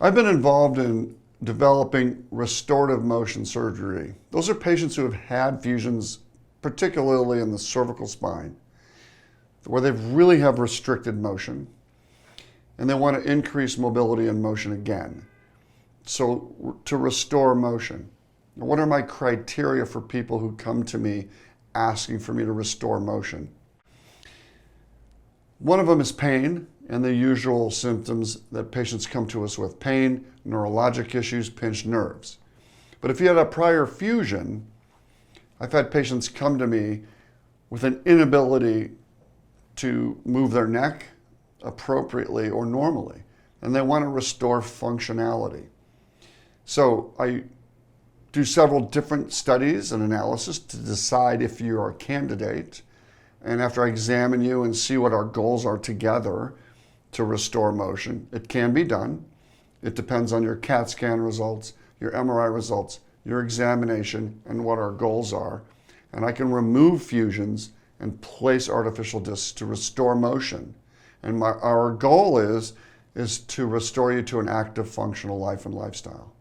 I've been involved in developing restorative motion surgery. Those are patients who have had fusions, particularly in the cervical spine, where they really have restricted motion, and they want to increase mobility and motion again. So to restore motion. Now, what are my criteria for people who come to me asking for me to restore motion? One of them is pain and the usual symptoms that patients come to us with: pain, neurologic issues, pinched nerves. But if you had a prior fusion, I've had patients come to me with an inability to move their neck appropriately or normally, and they want to restore functionality. So I do several different studies and analysis to decide if you're a candidate. And after I examine you and see what our goals are together to restore motion, it can be done. It depends on your CAT scan results, your MRI results, your examination, and what our goals are. And I can remove fusions and place artificial discs to restore motion. And our goal is to restore you to an active, functional life and lifestyle.